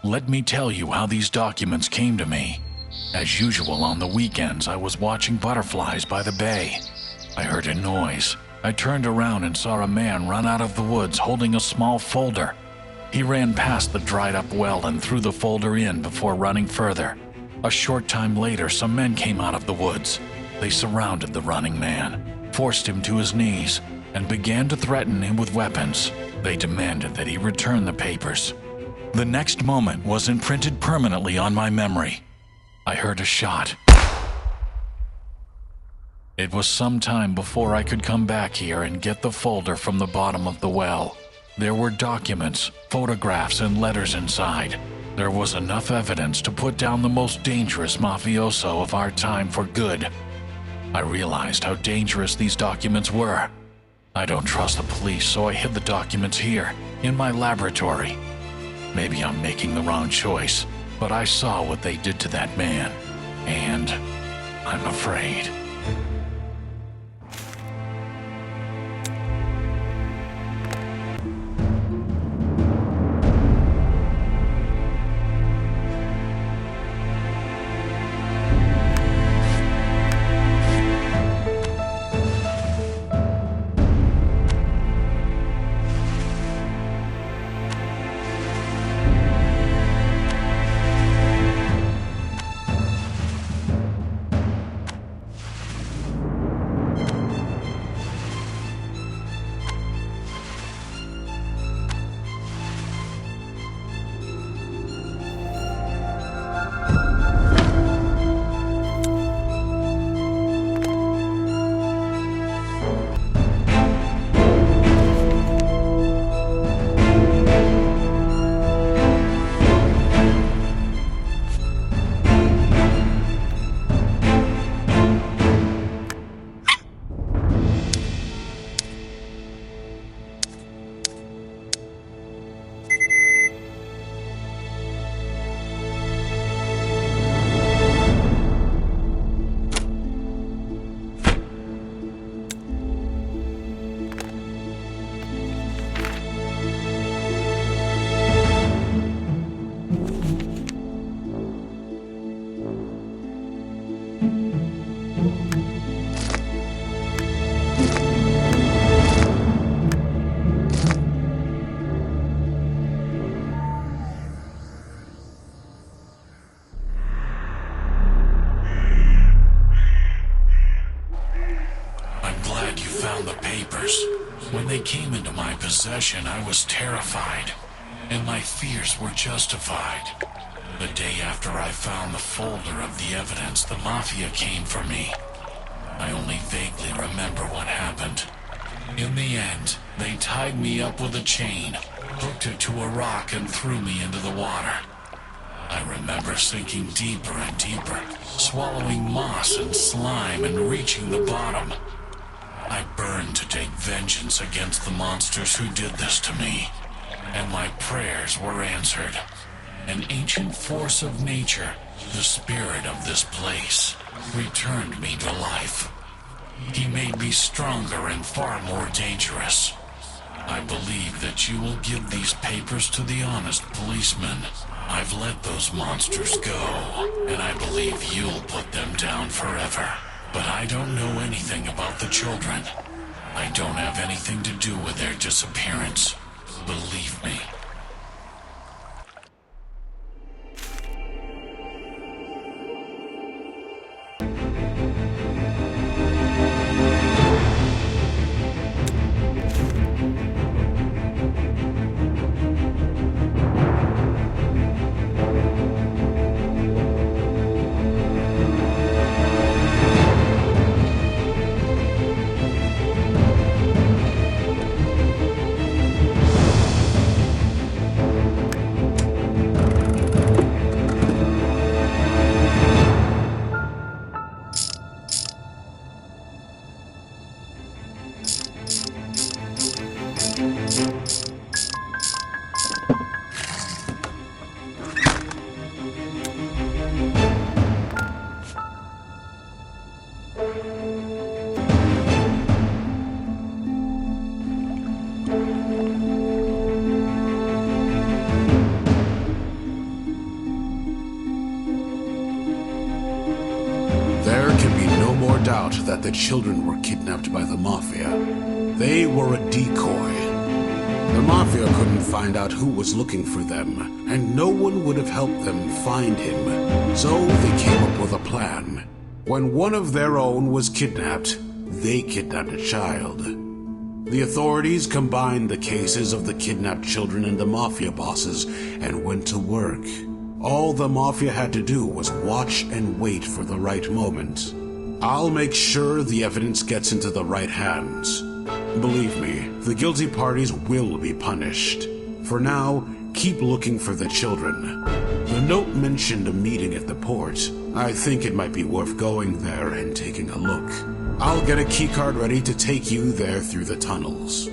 Let me tell you how these documents came to me. As usual on the weekends, I was watching butterflies by the bay. I heard a noise. I turned around and saw a man run out of the woods holding a small folder. He ran past the dried-up well and threw the folder in before running further. A short time later, some men came out of the woods. They surrounded the running man, forced him to his knees, and began to threaten him with weapons. They demanded that he return the papers. The next moment was imprinted permanently on my memory. I heard a shot. It was some time before I could come back here and get the folder from the bottom of the well. There were documents, photographs, and letters inside. There was enough evidence to put down the most dangerous mafioso of our time for good. I realized how dangerous these documents were. I don't trust the police, so I hid the documents here, in my laboratory. Maybe I'm making the wrong choice, but I saw what they did to that man, and I'm afraid. When they came into my possession, I was terrified, and my fears were justified. The day after I found the folder of the evidence, the Mafia came for me. I only vaguely remember what happened. In the end, they tied me up with a chain, hooked it to a rock, and threw me into the water. I remember sinking deeper and deeper, swallowing moss and slime and reaching the bottom. I burned to take vengeance against the monsters who did this to me, and my prayers were answered. An ancient force of nature, the spirit of this place, returned me to life. He made me stronger and far more dangerous. I believe that you will give these papers to the honest policeman. I've let those monsters go, and I believe you'll put them down forever. But I don't know anything about the children. I don't have anything to do with their disappearance. Believe me. out that the children were kidnapped by the Mafia. They were a decoy. The Mafia couldn't find out who was looking for them, and no one would have helped them find him. So they came up with a plan. When one of their own was kidnapped, they kidnapped a child. The authorities combined the cases of the kidnapped children and the Mafia bosses and went to work. All the Mafia had to do was watch and wait for the right moment. I'll make sure the evidence gets into the right hands. Believe me, the guilty parties will be punished. For now, keep looking for the children. The note mentioned a meeting at the port. I think it might be worth going there and taking a look. I'll get a keycard ready to take you there through the tunnels.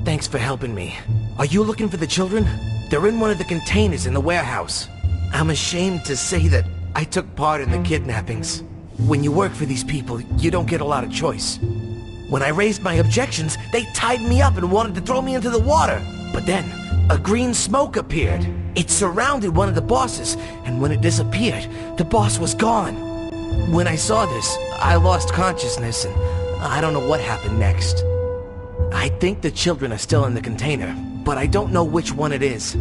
Thanks for helping me. Are you looking for the children? They're in one of the containers in the warehouse. I'm ashamed to say that I took part in the kidnappings. When you work for these people, you don't get a lot of choice. When I raised my objections, they tied me up and wanted to throw me into the water. But then, a green smoke appeared. It surrounded one of the bosses, and when it disappeared, the boss was gone. When I saw this, I lost consciousness, and I don't know what happened next. I think the children are still in the container, but I don't know which one it is.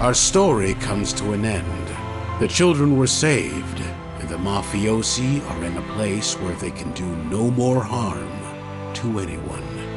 Our story comes to an end. The children were saved, and the mafiosi are in a place where they can do no more harm to anyone.